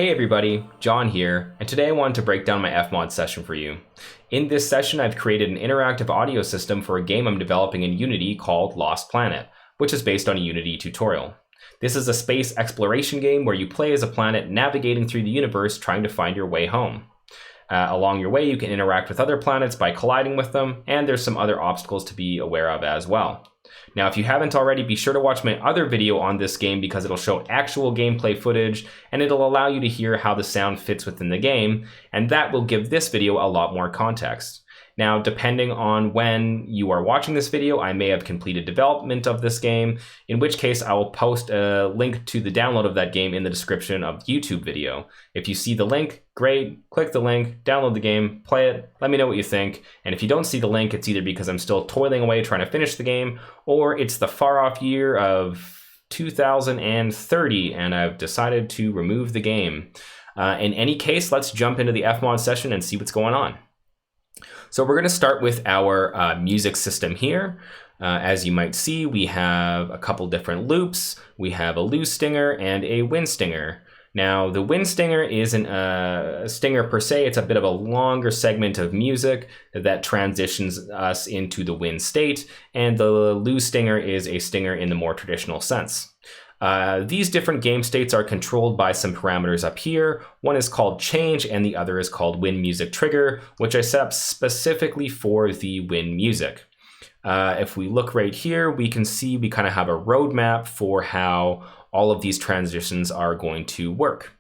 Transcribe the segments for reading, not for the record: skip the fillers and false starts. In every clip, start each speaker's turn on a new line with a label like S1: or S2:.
S1: Hey everybody, John here, and today I wanted to break down my FMOD session for you. In this session, I've created an interactive audio system for a game I'm developing in Unity called Lost Planet, which is based on a Unity tutorial. This is a space exploration game where you play as a planet navigating through the universe trying to find your way home. Along your way, you can interact with other planets by colliding with them, and there's some other obstacles to be aware of as well. Now, if you haven't already, be sure to watch my other video on this game because it'll show actual gameplay footage and it'll allow you to hear how the sound fits within the game, and that will give this video a lot more context. Now, depending on when you are watching this video, I may have completed development of this game, in which case I will post a link to the download of that game in the description of the YouTube video. If you see the link, great, click the link, download the game, play it, let me know what you think. And if you don't see the link, it's either because I'm still toiling away trying to finish the game, or it's the far off year of 2030 and I've decided to remove the game. In any case, let's jump into the FMOD session and see what's going on. So we're going to start with our music system here. As you might see, we have a couple different loops. We have a loose stinger and a wind stinger. Now, the wind stinger isn't a stinger per se. It's a bit of a longer segment of music that transitions us into the wind state. And the loose stinger is a stinger in the more traditional sense. These different game states are controlled by some parameters up here. One is called change and the other is called wind music trigger, which I set up specifically for the wind music. If we look right here, we can see we kind of have a roadmap for how all of these transitions are going to work.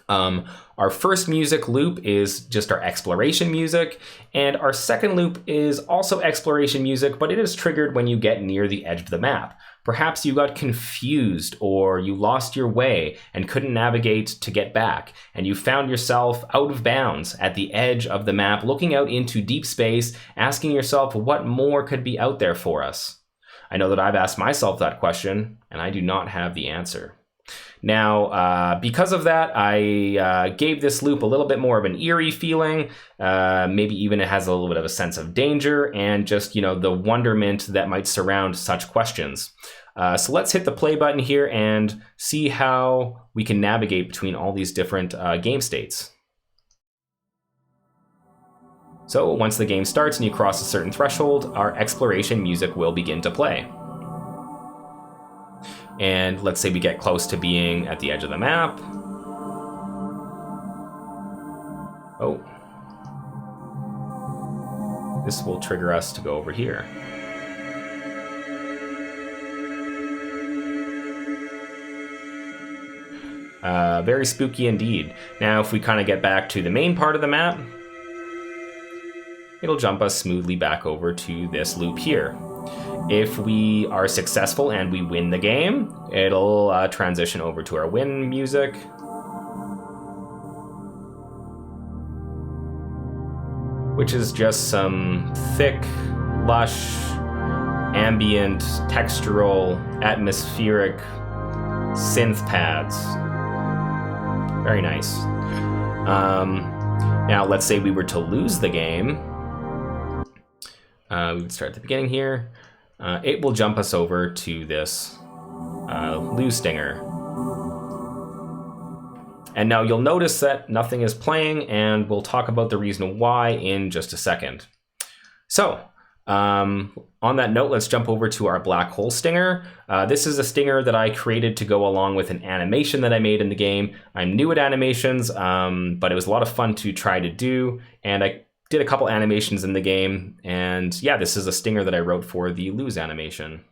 S1: Our first music loop is just our exploration music, and our second loop is also exploration music, but it is triggered when you get near the edge of the map. Perhaps you got confused or you lost your way and couldn't navigate to get back, and you found yourself out of bounds at the edge of the map, looking out into deep space, asking yourself what more could be out there for us. I know that I've asked myself that question, and I do not have the answer. Now, because of that, I gave this loop a little bit more of an eerie feeling. Maybe even it has a little bit of a sense of danger and just, the wonderment that might surround such questions. So let's hit the play button here and see how we can navigate between all these different game states. So once the game starts and you cross a certain threshold, our exploration music will begin to play. And let's say we get close to being at the edge of the map. Oh. This will trigger us to go over here. Very spooky indeed. Now, if we kind of get back to the main part of the map, it'll jump us smoothly back over to this loop here. If we are successful and we win the game, it'll transition over to our win music. Which is just some thick, lush, ambient, textural, atmospheric synth pads. Very nice. Now, let's say we were to lose the game. We would start at the beginning here. It will jump us over to this loose stinger. And now you'll notice that nothing is playing, and we'll talk about the reason why in just a second. So, on that note, let's jump over to our black hole stinger. This is a stinger that I created to go along with an animation that I made in the game. I'm new at animations, but it was a lot of fun to try to do, and I did a couple animations in the game, and yeah, this is a stinger that I wrote for the lose animation.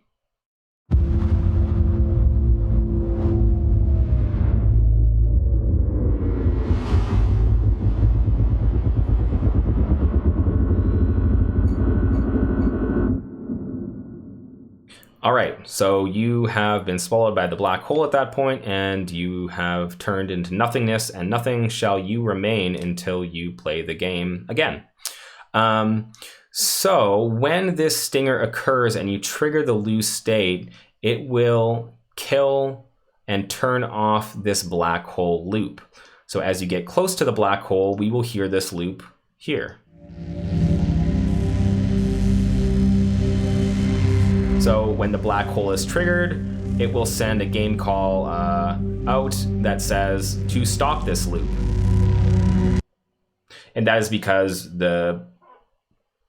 S1: All right, so you have been swallowed by the black hole at that point, and you have turned into nothingness, and nothing shall you remain until you play the game again. So when this stinger occurs and you trigger the loose state, it will kill and turn off this black hole loop. So as you get close to the black hole, we will hear this loop here. So when the black hole is triggered, it will send a game call out that says to stop this loop. And that is because the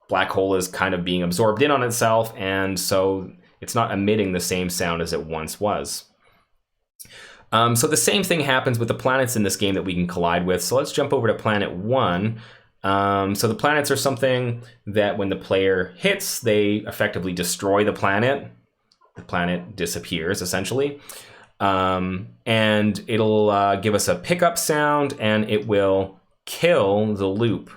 S1: black hole is kind of being absorbed in on itself, and so it's not emitting the same sound as it once was. So the same thing happens with the planets in this game that we can collide with. So let's jump over to planet 1. So the planets are something that when the player hits, they effectively destroy the planet. The planet disappears, essentially. And it'll give us a pickup sound, and it will kill the loop.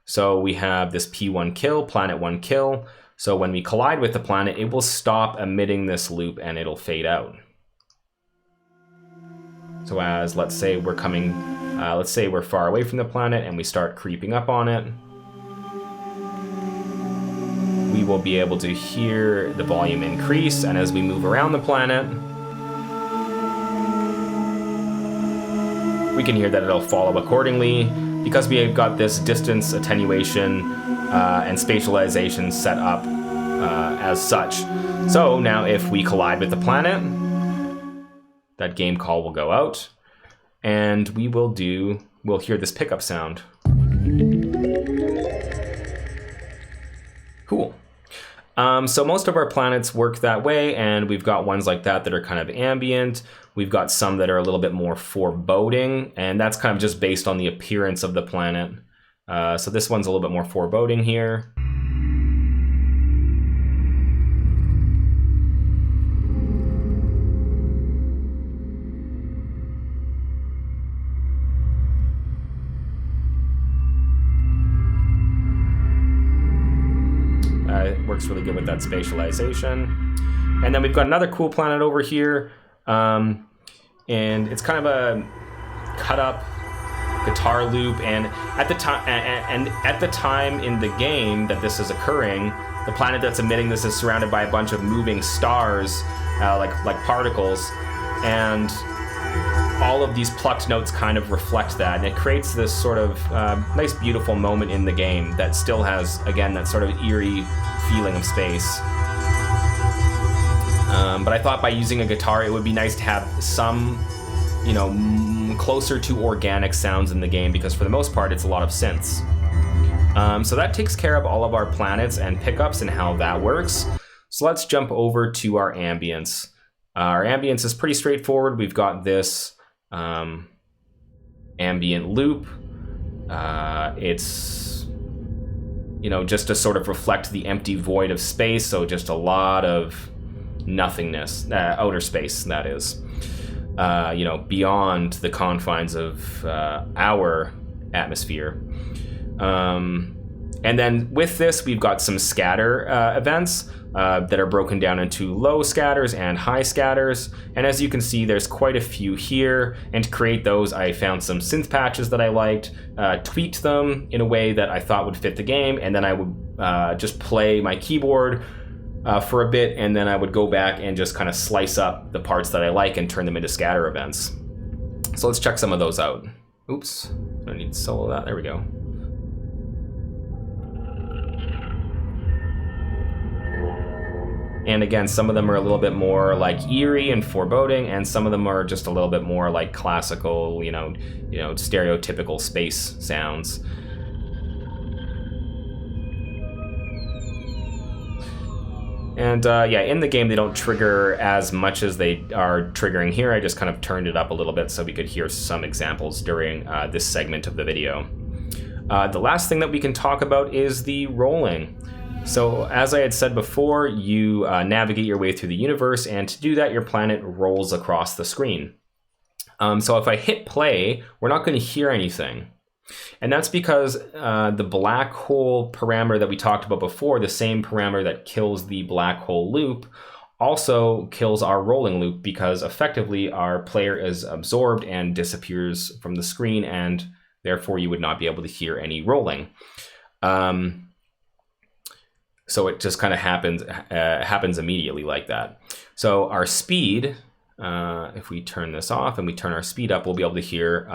S1: So we have this P1 kill, planet 1 kill. So when we collide with the planet, it will stop emitting this loop and it'll fade out. So as, let's say we're coming, let's say we're far away from the planet and we start creeping up on it, we will be able to hear the volume increase, and as we move around the planet, we can hear that it'll follow accordingly because we have got this distance attenuation and spatialization set up as such. So now if we collide with the planet, that game call will go out, and we'll hear this pickup sound. Cool. So most of our planets work that way, and we've got ones like that are kind of ambient. We've got some that are a little bit more foreboding, and that's kind of just based on the appearance of the planet. So this one's a little bit more foreboding here. It works really good with that spatialization. And then we've got another cool planet over here. And it's kind of a cut up guitar loop, and at the time in the game that this is occurring, the planet that's emitting this is surrounded by a bunch of moving stars, like particles, and all of these plucked notes kind of reflect that, and it creates this sort of nice, beautiful moment in the game that still has, again, that sort of eerie feeling of space. But I thought by using a guitar, it would be nice to have some, closer to organic sounds in the game, because for the most part, it's a lot of synths. So that takes care of all of our planets and pickups and how that works. So let's jump over to our ambience. Our ambience is pretty straightforward. We've got this ambient loop. It's, just to sort of reflect the empty void of space. So just a lot of nothingness, outer space, that is, beyond the confines of our atmosphere. And then with this, we've got some scatter events that are broken down into low scatters and high scatters. And as you can see, there's quite a few here. And to create those, I found some synth patches that I liked, tweaked them in a way that I thought would fit the game. And then I would just play my keyboard for a bit, and then I would go back and just kind of slice up the parts that I like and turn them into scatter events. So let's check some of those out. Oops, I need to solo that. There we go. And again, some of them are a little bit more like eerie and foreboding, and some of them are just a little bit more like classical, stereotypical space sounds. And in the game, they don't trigger as much as they are triggering here. I just kind of turned it up a little bit so we could hear some examples during this segment of the video. The last thing that we can talk about is the rolling. So as I had said before, you navigate your way through the universe, and to do that, your planet rolls across the screen. So if I hit play, we're not going to hear anything. And that's because the black hole parameter that we talked about before, the same parameter that kills the black hole loop, also kills our rolling loop, because effectively our player is absorbed and disappears from the screen, and therefore you would not be able to hear any rolling. So it just kind of happens immediately like that. So our speed, if we turn this off and we turn our speed up, we'll be able to hear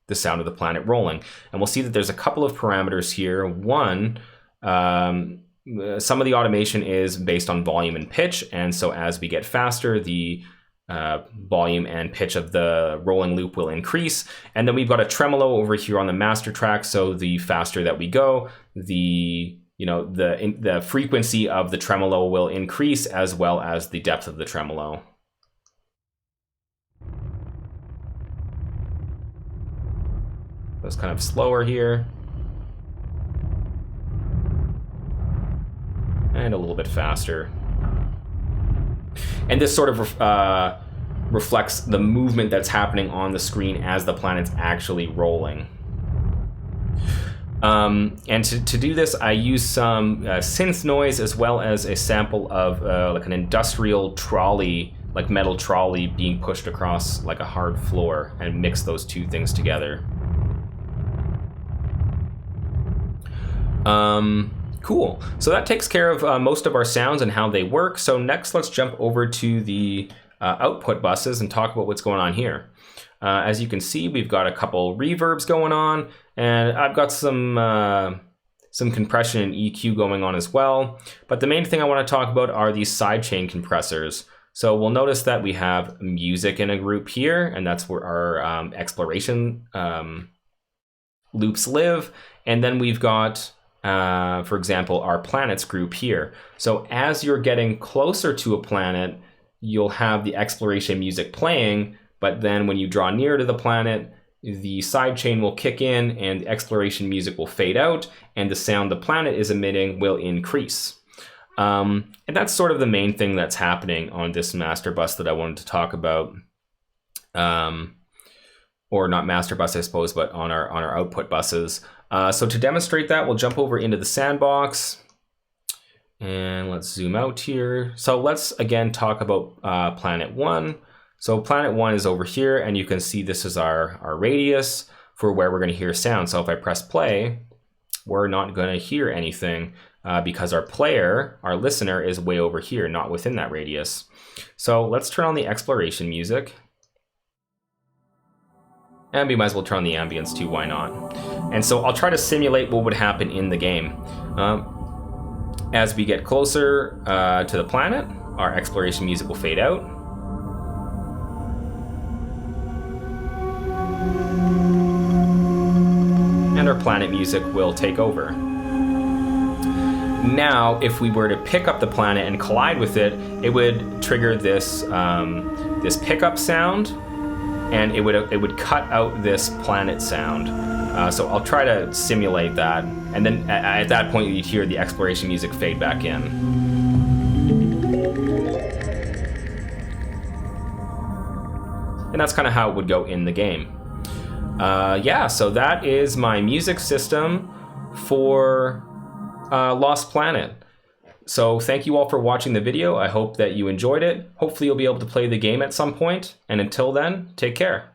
S1: the sound of the planet rolling. And we'll see that there's a couple of parameters here. One, some of the automation is based on volume and pitch. And so as we get faster, the volume and pitch of the rolling loop will increase. And then we've got a tremolo over here on the master track. So the faster that we go, the frequency of the tremolo will increase, as well as the depth of the tremolo. It's kind of slower here. And a little bit faster. And this sort of reflects the movement that's happening on the screen as the planet's actually rolling. And to do this, I use some synth noise, as well as a sample of like an industrial trolley, like metal trolley being pushed across like a hard floor, and mix those two things together. Cool. So that takes care of most of our sounds and how they work. So next, let's jump over to the output buses and talk about what's going on here. As you can see, we've got a couple reverbs going on, and I've got some compression and EQ going on as well. But the main thing I want to talk about are these sidechain compressors. So we'll notice that we have music in a group here, and that's where our exploration loops live. And then we've got, for example, our planets group here. So as you're getting closer to a planet, you'll have the exploration music playing, but then when you draw near to the planet, the sidechain will kick in and the exploration music will fade out, and the sound the planet is emitting will increase. And that's sort of the main thing that's happening on this master bus that I wanted to talk about. Or not master bus, I suppose, but on our output buses. So to demonstrate that, we'll jump over into the sandbox. And let's zoom out here. So let's again talk about planet 1. So planet 1 is over here, and you can see this is our radius for where we're going to hear sound. So if I press play, we're not going to hear anything because our player, our listener, is way over here, not within that radius. So let's turn on the exploration music. And we might as well turn on the ambience too, why not? And so I'll try to simulate what would happen in the game. As we get closer to the planet, our exploration music will fade out. And our planet music will take over. Now, if we were to pick up the planet and collide with it, it would trigger this this pickup sound, and it would cut out this planet sound. So I'll try to simulate that, and then at that point you'd hear the exploration music fade back in. And that's kind of how it would go in the game. Yeah, so that is my music system for Lost Planet. So thank you all for watching the video. I hope that you enjoyed it. Hopefully you'll be able to play the game at some point. And until then, take care.